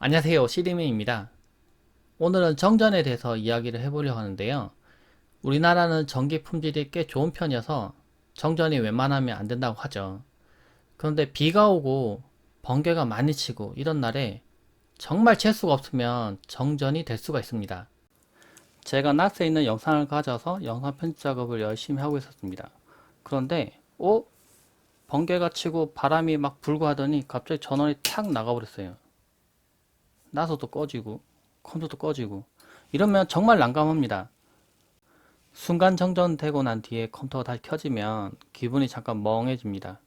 안녕하세요, 시리민입니다. 오늘은 정전에 대해서 이야기를 해보려고 하는데요. 우리나라는 전기 품질이 꽤 좋은 편이어서 정전이 웬만하면 안 된다고 하죠. 그런데 비가 오고 번개가 많이 치고 이런 날에 정말 재수가 없으면 정전이 될 수가 있습니다. 제가 낫에 있는 영상을 가져서 영상 편집 작업을 열심히 하고 있었습니다. 그런데 번개가 치고 바람이 막 불고 하더니 갑자기 전원이 탁 나가버렸어요. 나서도 꺼지고 컴퓨터도 꺼지고 이러면 정말 난감합니다. 순간 정전되고 난 뒤에 컴퓨터가 다시 켜지면 기분이 잠깐 멍해집니다.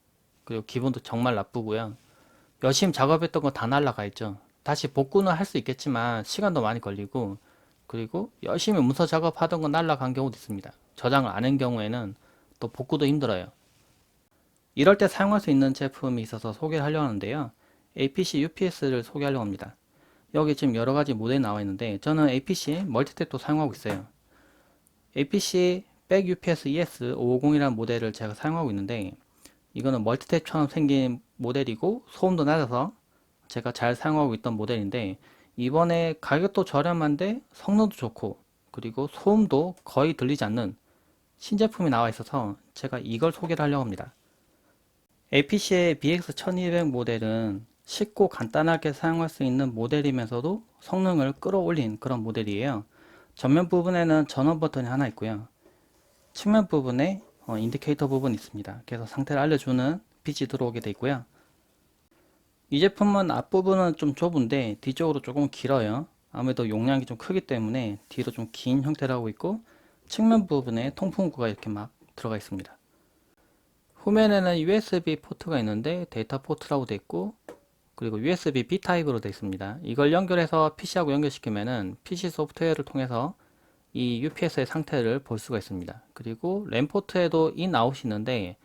그리고 기분도 정말 나쁘고요. 열심히 작업했던 거 다 날라가 있죠. 다시 복구는 할 수 있겠지만 시간도 많이 걸리고, 그리고 열심히 문서 작업하던 거 날라간 경우도 있습니다. 저장을 안 한 경우에는 또 복구도 힘들어요. 이럴 때 사용할 수 있는 제품이 있어서 소개를 하려고 하는데요. APC UPS를 소개하려고 합니다. 여기 지금 여러 가지 모델이 나와 있는데 저는 APC 멀티탭도 사용하고 있어요. APC 백 UPS ES550이라는 모델을 제가 사용하고 있는데 이거는 멀티탭처럼 생긴 모델이고 소음도 낮아서 제가 잘 사용하고 있던 모델인데 이번에 가격도 저렴한데 성능도 좋고 그리고 소음도 거의 들리지 않는 신제품이 나와 있어서 제가 이걸 소개를 하려고 합니다. APC의 BX1200 모델은 쉽고 간단하게 사용할 수 있는 모델이면서도 성능을 끌어올린 그런 모델이에요. 전면 부분에는 전원 버튼이 하나 있고요. 측면 부분에 인디케이터 부분이 있습니다. 그래서 상태를 알려주는 빛이 들어오게 되어 있고요. 이 제품은 앞부분은 좀 좁은데 뒤쪽으로 조금 길어요. 아무래도 용량이 좀 크기 때문에 뒤로 좀 긴 형태로 하고 있고 측면 부분에 통풍구가 이렇게 막 들어가 있습니다. 후면에는 USB 포트가 있는데 데이터 포트라고 되어 있고 그리고 USB B 타입으로 되어 있습니다. 이걸 연결해서 PC하고 연결시키면은 PC 소프트웨어를 통해서 이 UPS의 상태를 볼 수가 있습니다. 그리고 랜 포트에도 인, 아웃이 있는데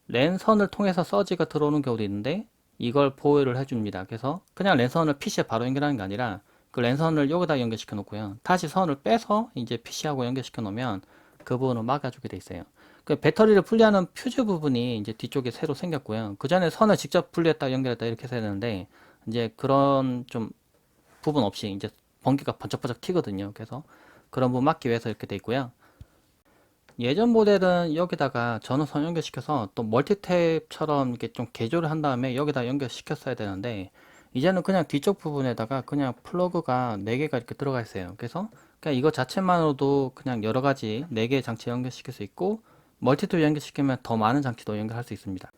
랜선을 통해서 서지가 들어오는 경우도 있는데 이걸 보호를 해줍니다. 그래서 그냥 랜선을 PC에 바로 연결하는 게 아니라 그 랜선을 여기다 연결시켜 놓고요. 다시 선을 빼서 이제 PC하고 연결시켜 놓으면 그 부분을 막아주게 돼 있어요. 그 배터리를 분리하는 퓨즈 부분이 이제 뒤쪽에 새로 생겼고요. 그 전에 선을 직접 분리했다 연결했다 이렇게 해야 되는데 이제 그런 좀 부분 없이 이제 번개가 번쩍번쩍 튀거든요. 그래서 그런 부분 막기 위해서 이렇게 돼 있고요. 예전 모델은 여기다가 전원선 연결시켜서 또 멀티탭처럼 이렇게 좀 개조를 한 다음에 여기다 연결시켰어야 되는데 이제는 그냥 뒤쪽 부분에다가 그냥 플러그가 4개가 이렇게 들어가 있어요. 그래서 그냥 이거 자체만으로도 그냥 여러 가지 4개의 장치 연결시킬 수 있고 멀티툴 연결시키면 더 많은 장치도 연결할 수 있습니다.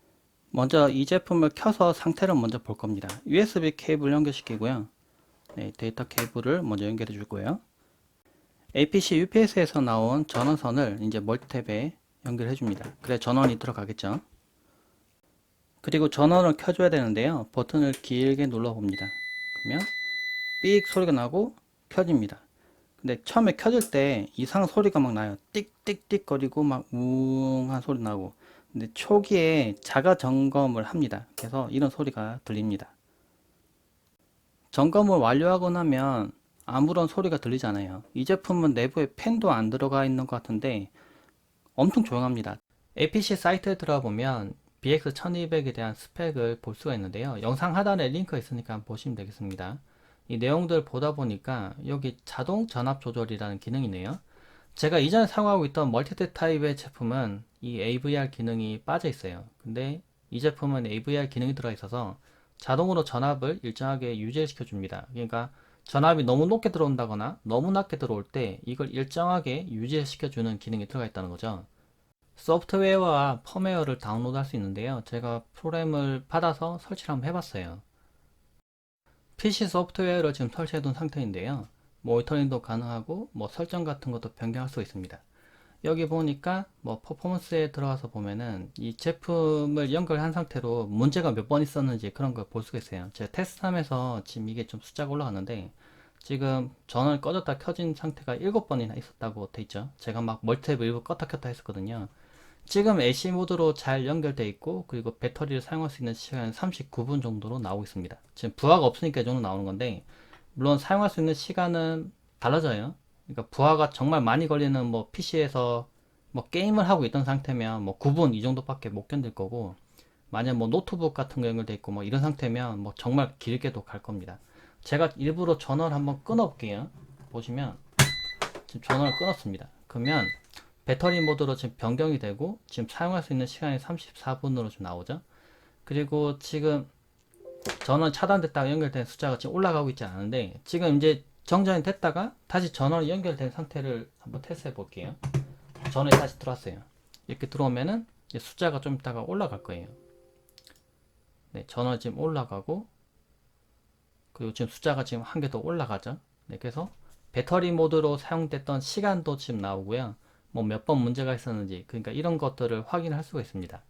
먼저 이 제품을 켜서 상태를 먼저 볼 겁니다. USB 케이블 연결시키고요. 네, 데이터 케이블을 먼저 연결해 줄 거예요. APC UPS에서 나온 전원선을 이제 멀티탭에 연결해 줍니다. 그래 전원이 들어가겠죠. 그리고 전원을 켜줘야 되는데요. 버튼을 길게 눌러 봅니다. 그러면 삑 소리가 나고 켜집니다. 근데 처음에 켜질 때 이상 소리가 막 나요. 띡띡띡 거리고 막 웅한 소리 나고. 근데 초기에 자가 점검을 합니다. 그래서 이런 소리가 들립니다. 점검을 완료하고 나면 아무런 소리가 들리지 않아요. 이 제품은 내부에 팬도 안 들어가 있는 것 같은데 엄청 조용합니다. APC 사이트에 들어가 보면 BX1200에 대한 스펙을 볼 수가 있는데요. 영상 하단에 링크가 있으니까 한번 보시면 되겠습니다. 이 내용들 보다 보니까 여기 자동 전압 조절이라는 기능이 네요. 제가 이전에 사용하고 있던 멀티탭 타입의 제품은 이 AVR 기능이 빠져 있어요. 근데 이 제품은 AVR 기능이 들어 있어서 자동으로 전압을 일정하게 유지시켜 줍니다. 그러니까 전압이 너무 높게 들어온다거나 너무 낮게 들어올 때 이걸 일정하게 유지시켜 주는 기능이 들어가 있다는 거죠. 소프트웨어와 펌웨어를 다운로드 할 수 있는데요. 제가 프로그램을 받아서 설치를 한번 해봤어요. PC 소프트웨어를 지금 설치해 둔 상태인데요. 모니터링도 가능하고 뭐 설정 같은 것도 변경할 수 있습니다. 여기 보니까 뭐 퍼포먼스에 들어가서 보면은 이 제품을 연결한 상태로 문제가 몇 번 있었는지 그런 걸 볼 수가 있어요. 제가 테스트하면서 지금 이게 좀 숫자가 올라갔는데 지금 전원이 꺼졌다 켜진 상태가 7번이나 있었다고 돼 있죠. 제가 막 멀티탭을 일부 껐다 켰다 했었거든요. 지금 AC 모드로 잘 연결되어 있고 그리고 배터리를 사용할 수 있는 시간은 39분 정도로 나오고 있습니다. 지금 부하가 없으니까 이 정도 나오는 건데 물론 사용할 수 있는 시간은 달라져요. 그러니까 부하가 정말 많이 걸리는 뭐 PC에서 뭐 게임을 하고 있던 상태면 뭐 9분 이 정도밖에 못 견딜 거고 만약 뭐 노트북 같은 거 연결돼 있고 뭐 이런 상태면 뭐 정말 길게도 갈 겁니다. 제가 일부러 전원을 한번 끊어 볼게요. 보시면 지금 전원을 끊었습니다. 그러면 배터리 모드로 지금 변경이 되고 지금 사용할 수 있는 시간이 34분으로 좀 나오죠. 그리고 지금 전원 차단됐다가 연결된 숫자가 지금 올라가고 있지 않은데, 지금 이제 정전이 됐다가 다시 전원이 연결된 상태를 한번 테스트해 볼게요. 전원이 다시 들어왔어요. 이렇게 들어오면은 이제 숫자가 좀 있다가 올라갈 거예요. 네, 전원이 지금 올라가고, 그리고 지금 숫자가 지금 한 개 더 올라가죠. 네, 그래서 배터리 모드로 사용됐던 시간도 지금 나오고요. 뭐 몇 번 문제가 있었는지, 그러니까 이런 것들을 확인할 수가 있습니다.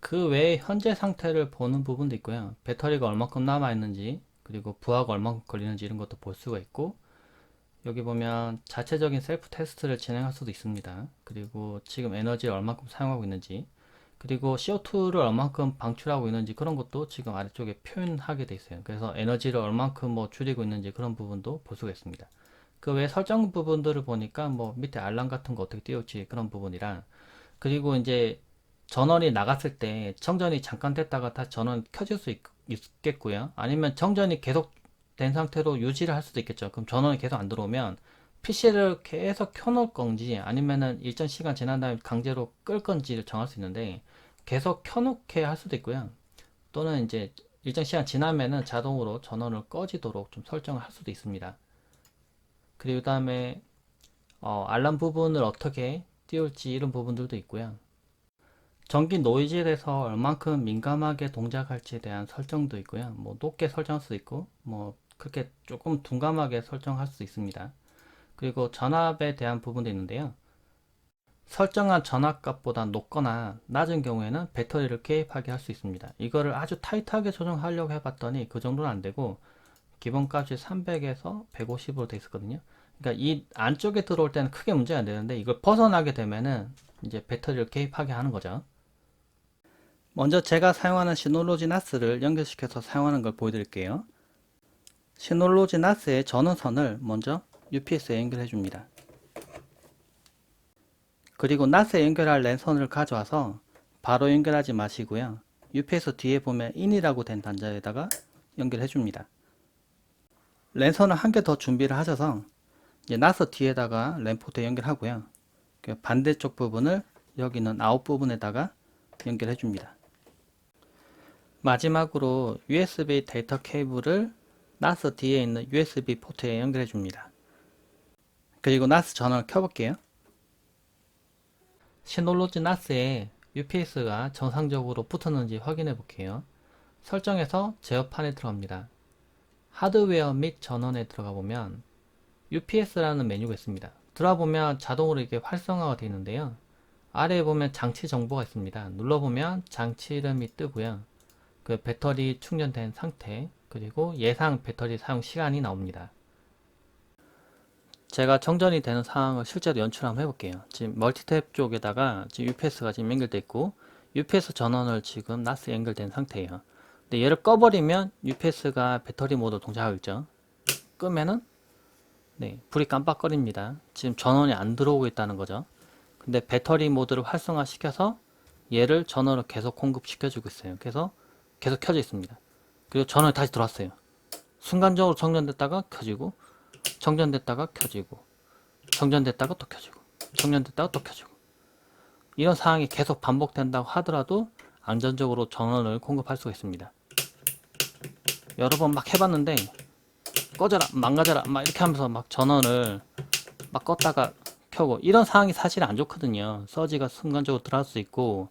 그 외에 현재 상태를 보는 부분도 있고요. 배터리가 얼마큼 남아 있는지, 그리고 부하가 얼마큼 걸리는지 이런 것도 볼 수가 있고, 여기 보면 자체적인 셀프 테스트를 진행할 수도 있습니다. 그리고 지금 에너지를 얼마큼 사용하고 있는지, 그리고 CO2를 얼마큼 방출하고 있는지 그런 것도 지금 아래쪽에 표현하게 돼 있어요. 그래서 에너지를 얼마큼 뭐 줄이고 있는지 그런 부분도 볼 수가 있습니다. 그 외 설정 부분들을 보니까 뭐 밑에 알람 같은 거 어떻게 띄울지 그런 부분이랑, 그리고 이제 전원이 나갔을 때 정전이 잠깐 됐다가 다시 전원 켜질 수 있겠고요. 아니면 정전이 계속 된 상태로 유지를 할 수도 있겠죠. 그럼 전원이 계속 안 들어오면 PC를 계속 켜놓을 건지 아니면은 일정 시간 지난 다음에 강제로 끌 건지를 정할 수 있는데, 계속 켜놓게 할 수도 있고요. 또는 이제 일정 시간 지나면은 자동으로 전원을 꺼지도록 좀 설정을 할 수도 있습니다. 그리고 다음에 알람 부분을 어떻게 띄울지 이런 부분들도 있고요. 전기 노이즈에 대해서 얼만큼 민감하게 동작할지에 대한 설정도 있고요. 뭐 높게 설정할 수도 있고, 뭐 그렇게 조금 둔감하게 설정할 수도 있습니다. 그리고 전압에 대한 부분도 있는데요. 설정한 전압값보다 높거나 낮은 경우에는 배터리를 개입하게 할 수 있습니다. 이거를 아주 타이트하게 조정하려고 해봤더니 그 정도는 안 되고, 기본값이 300에서 150으로 되어 있었거든요. 그러니까 이 안쪽에 들어올 때는 크게 문제가 안 되는데, 이걸 벗어나게 되면은 이제 배터리를 개입하게 하는 거죠. 먼저 제가 사용하는 시놀로지 나스를 연결시켜서 사용하는 걸 보여드릴게요. 시놀로지 나스의 전원선을 먼저 UPS에 연결해 줍니다. 그리고 나스에 연결할 랜선을 가져와서 바로 연결하지 마시고요. UPS 뒤에 보면 인이라고 된 단자에다가 연결해 줍니다. 랜선을 한 개 더 준비를 하셔서 이제 나스 뒤에다가 랜포트에 연결하고요. 반대쪽 부분을 여기는 아웃 부분에다가 연결해 줍니다. 마지막으로 USB 데이터 케이블을 나스 뒤에 있는 USB 포트에 연결해 줍니다. 그리고 나스 전원을 켜볼게요. 시놀로지 나스에 UPS가 정상적으로 붙었는지 확인해 볼게요. 설정에서 제어판에 들어갑니다. 하드웨어 및 전원에 들어가 보면 UPS라는 메뉴가 있습니다. 들어가 보면 자동으로 이렇게 활성화가 되어 있는데요. 아래에 보면 장치 정보가 있습니다. 눌러보면 장치 이름이 뜨고요. 그 배터리 충전된 상태, 그리고 예상 배터리 사용 시간이 나옵니다. 제가 정전이 되는 상황을 실제로 연출 한번 해볼게요. 지금 멀티탭 쪽에다가 지금 UPS가 지금 연결되어 있고, UPS 전원을 지금 나스 연결된 상태예요. 근데 얘를 꺼버리면 UPS가 배터리 모드 동작하고 있죠. 끄면은 네, 불이 깜빡거립니다. 지금 전원이 안 들어오고 있다는 거죠. 근데 배터리 모드를 활성화 시켜서 얘를 전원을 계속 공급시켜주고 있어요. 그래서 계속 켜져 있습니다. 그리고 전원이 다시 들어왔어요. 순간적으로 정전됐다가 켜지고, 정전됐다가 켜지고, 정전됐다가 또 켜지고, 정전됐다가 또 켜지고, 이런 상황이 계속 반복된다고 하더라도 안전적으로 전원을 공급할 수가 있습니다. 여러 번 막 해봤는데 꺼져라 망가져라 막 이렇게 하면서 막 전원을 막 껐다가 켜고, 이런 상황이 사실 안 좋거든요. 서지가 순간적으로 들어갈 수 있고,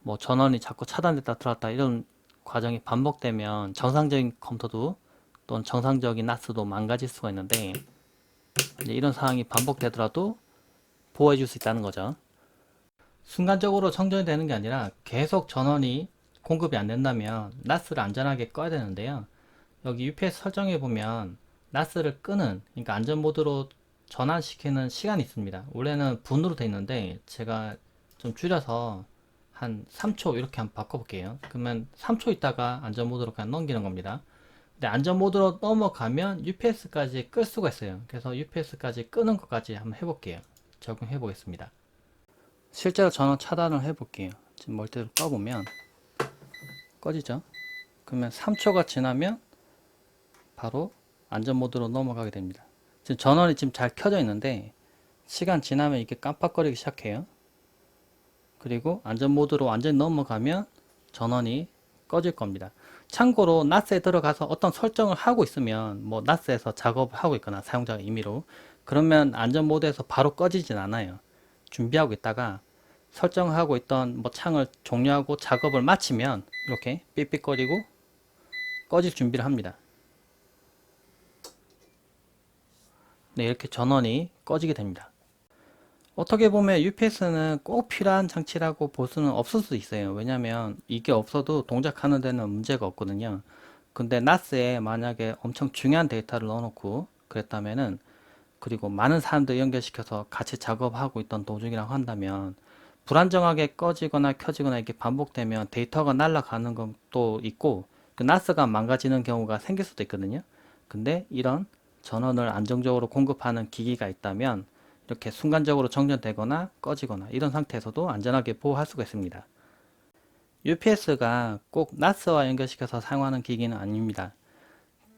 뭐 전원이 자꾸 차단됐다 들어왔다 이런 과정이 반복되면 정상적인 컴퓨터도 또는 정상적인 나스도 망가질 수가 있는데, 이제 이런 상황이 반복되더라도 보호해 줄 수 있다는 거죠. 순간적으로 정전이 되는 게 아니라 계속 전원이 공급이 안 된다면 나스를 안전하게 꺼야 되는데요. 여기 UPS 설정해 보면 나스를 끄는, 그러니까 안전 모드로 전환시키는 시간이 있습니다. 원래는 분으로 되어 있는데 제가 좀 줄여서 한 3초 이렇게 한번 바꿔볼게요. 그러면 3초 있다가 안전 모드로 그냥 넘기는 겁니다. 근데 안전 모드로 넘어가면 UPS까지 끌 수가 있어요. 그래서 UPS까지 끄는 것까지 한번 해볼게요. 적용해 보겠습니다. 실제로 전원 차단을 해볼게요. 지금 멀티를 꺼보면 꺼지죠. 그러면 3초가 지나면 바로 안전 모드로 넘어가게 됩니다. 지금 전원이 지금 잘 켜져 있는데 시간 지나면 이게 깜빡거리기 시작해요. 그리고 안전 모드로 완전히 넘어가면 전원이 꺼질 겁니다. 참고로 나스에 들어가서 어떤 설정을 하고 있으면 뭐 나스에서 작업을 하고 있거나 사용자가 임의로 그러면 안전 모드에서 바로 꺼지진 않아요. 준비하고 있다가 설정하고 있던 뭐 창을 종료하고 작업을 마치면 이렇게 삑삑거리고 꺼질 준비를 합니다. 네, 이렇게 전원이 꺼지게 됩니다. 어떻게 보면 UPS는 꼭 필요한 장치라고 볼 수는 없을 수 있어요. 왜냐면 이게 없어도 동작하는 데는 문제가 없거든요. 근데 NAS에 만약에 엄청 중요한 데이터를 넣어놓고 그랬다면은 그리고 많은 사람들 연결시켜서 같이 작업하고 있던 도중이라고 한다면 불안정하게 꺼지거나 켜지거나 이렇게 반복되면 데이터가 날아가는 것도 있고 그 NAS가 망가지는 경우가 생길 수도 있거든요. 근데 이런 전원을 안정적으로 공급하는 기기가 있다면 이렇게 순간적으로 정전되거나 꺼지거나 이런 상태에서도 안전하게 보호할 수가 있습니다. UPS가 꼭 NAS와 연결시켜서 사용하는 기기는 아닙니다.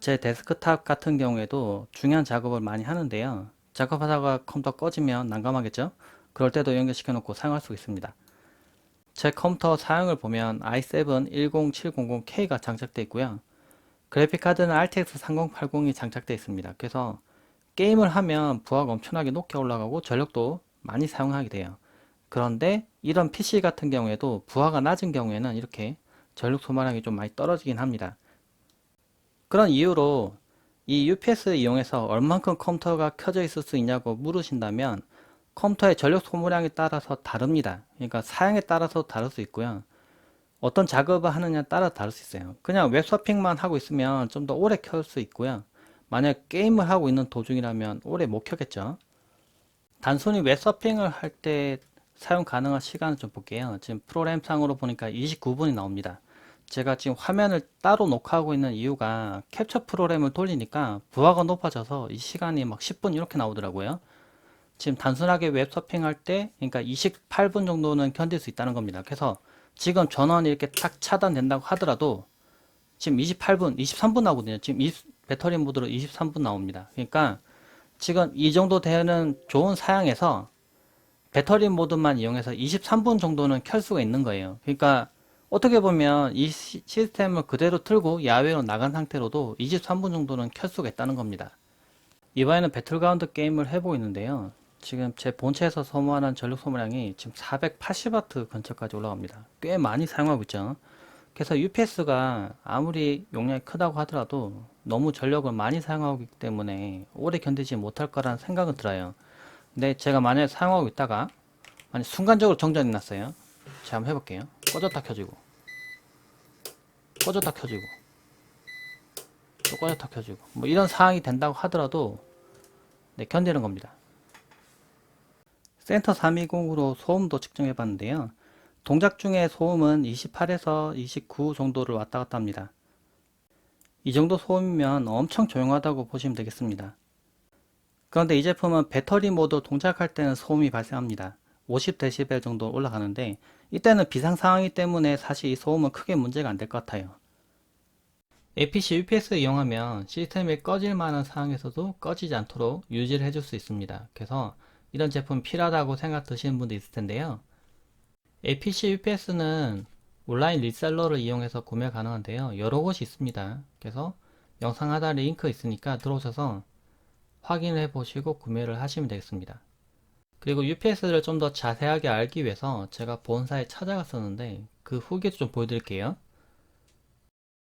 제 데스크탑 같은 경우에도 중요한 작업을 많이 하는데요. 작업하다가 컴퓨터 꺼지면 난감하겠죠? 그럴 때도 연결시켜 놓고 사용할 수 있습니다. 제 컴퓨터 사양을 보면 i7 10700K가 장착되어 있고요. 그래픽카드는 RTX 3080이 장착되어 있습니다. 그래서 게임을 하면 부하가 엄청나게 높게 올라가고 전력도 많이 사용하게 돼요. 그런데 이런 PC 같은 경우에도 부하가 낮은 경우에는 이렇게 전력 소모량이 좀 많이 떨어지긴 합니다. 그런 이유로 이 UPS 이용해서 얼만큼 컴퓨터가 켜져 있을 수 있냐고 물으신다면 컴퓨터의 전력 소모량에 따라서 다릅니다. 그러니까 사양에 따라서 다를 수 있고요. 어떤 작업을 하느냐에 따라 다를 수 있어요. 그냥 웹서핑만 하고 있으면 좀 더 오래 켤 수 있고요. 만약 게임을 하고 있는 도중이라면 오래 못 켜겠죠. 단순히 웹서핑을 할 때 사용 가능한 시간을 좀 볼게요. 지금 프로그램상으로 보니까 29분이 나옵니다. 제가 지금 화면을 따로 녹화하고 있는 이유가 캡처 프로그램을 돌리니까 부하가 높아져서 이 시간이 막 10분 이렇게 나오더라고요. 지금 단순하게 웹서핑 할 때 그러니까 28분 정도는 견딜 수 있다는 겁니다. 그래서 지금 전원이 이렇게 딱 차단된다고 하더라도 지금 28분, 23분 나오거든요. 지금 배터리 모드로 23분 나옵니다. 그러니까 지금 이 정도 되는 좋은 사양에서 배터리 모드만 이용해서 23분 정도는 켤 수가 있는 거예요. 그러니까 어떻게 보면 이 시스템을 그대로 틀고 야외로 나간 상태로도 23분 정도는 켤 수가 있다는 겁니다. 이번에는 배틀그라운드 게임을 해보고 있는데요. 지금 제 본체에서 소모하는 전력 소모량이 지금 480W 근처까지 올라갑니다. 꽤 많이 사용하고 있죠. 그래서 UPS가 아무리 용량이 크다고 하더라도 너무 전력을 많이 사용하기 때문에 오래 견디지 못할 거라는 생각은 들어요. 근데 제가 만약에 사용하고 있다가 만약 순간적으로 정전이 났어요. 제가 한번 해볼게요. 꺼졌다 켜지고 꺼졌다 켜지고 또 꺼졌다 켜지고 뭐 이런 상황이 된다고 하더라도 네, 견디는 겁니다. 센터 320으로 소음도 측정해 봤는데요. 동작 중에 소음은 28에서 29 정도를 왔다 갔다 합니다. 이 정도 소음이면 엄청 조용하다고 보시면 되겠습니다. 그런데 이 제품은 배터리 모드 동작할 때는 소음이 발생합니다. 50dB 정도 올라가는데 이때는 비상 상황이기 때문에 사실 이 소음은 크게 문제가 안 될 것 같아요. APC UPS 이용하면 시스템이 꺼질 만한 상황에서도 꺼지지 않도록 유지를 해줄 수 있습니다. 그래서 이런 제품 필요하다고 생각 드시는 분도 있을 텐데요. APC UPS는 온라인 리셀러를 이용해서 구매 가능한데요. 여러 곳이 있습니다. 그래서 영상 하단에 링크 있으니까 들어오셔서 확인해 보시고 구매를 하시면 되겠습니다. 그리고 UPS를 좀 더 자세하게 알기 위해서 제가 본사에 찾아갔었는데 그 후기도 좀 보여드릴게요.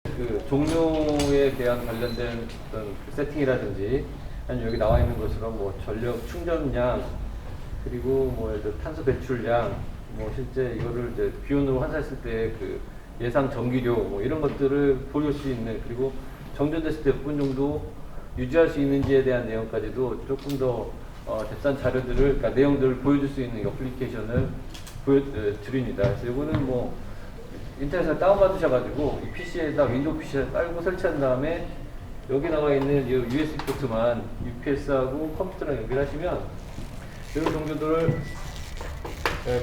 그 종료에 대한 관련된 어떤 그 세팅이라든지 아니면 여기 나와 있는 것처럼 뭐 전력 충전량 그리고 뭐 예를 들어 탄소 배출량 뭐 실제 이거를 이제 비용으로 환산했을 때 그 예상 전기료 뭐 이런 것들을 보일 수 있는 그리고 정전됐을 때 몇 분 정도 유지할 수 있는지에 대한 내용까지도 조금 더 잽싼 자료들을 그러니까 내용들을 보여줄 수 있는 어플리케이션을 보여드립니다. 그래서 이거는 뭐 인터넷에서 다운받으셔가지고 이 PC에다 윈도우 PC에 깔고 설치한 다음에 여기 나와 있는 이 USB 포트만 UPS하고 컴퓨터랑 연결하시면 이런 정도들을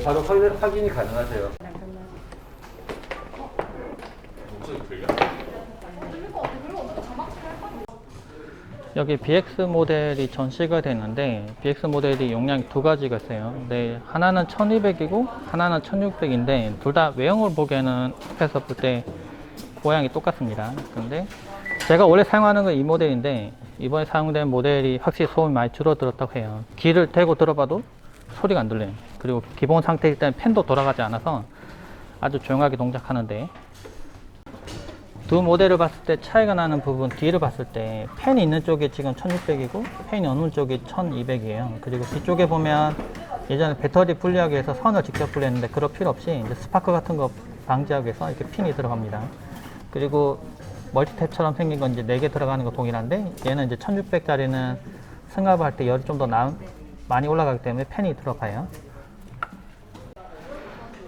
바로 확인이 가능하세요. 여기 BX 모델이 전시가 되는데 BX 모델이 용량이 두 가지가 있어요. 근데 하나는 1200이고 하나는 1600인데 둘 다 외형을 보기에는 앞에서 볼 때 모양이 똑같습니다. 근데 제가 원래 사용하는 건 이 모델인데 이번에 사용된 모델이 확실히 소음이 많이 줄어들었다고 해요. 귀를 대고 들어봐도 소리가 안 들려요. 그리고 기본 상태일 때는 팬도 돌아가지 않아서 아주 조용하게 동작하는데, 두 모델을 봤을 때 차이가 나는 부분, 뒤를 봤을 때 팬이 있는 쪽이 지금 1600이고 팬이 없는 쪽이 1200이에요. 그리고 뒤쪽에 보면 예전에 배터리 분리하기 위해서 선을 직접 분리했는데 그럴 필요 없이 이제 스파크 같은 거 방지하기 위해서 이렇게 핀이 들어갑니다. 그리고 멀티탭처럼 생긴 건 이제 4개 들어가는 거 동일한데, 얘는 이제 1600짜리는 승합을 할 때 열이 좀 더 많이 올라가기 때문에 팬이 들어가요.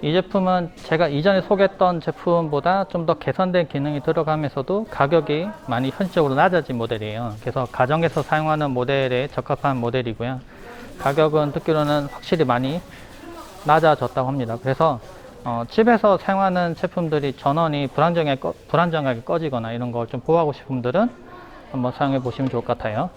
이 제품은 제가 이전에 소개했던 제품보다 좀 더 개선된 기능이 들어가면서도 가격이 많이 현실적으로 낮아진 모델이에요. 그래서 가정에서 사용하는 모델에 적합한 모델이고요. 가격은 듣기로는 확실히 많이 낮아졌다고 합니다. 그래서 집에서 사용하는 제품들이 전원이 불안정하게 꺼지거나 이런 걸 좀 보호하고 싶은 분들은 한번 사용해 보시면 좋을 것 같아요.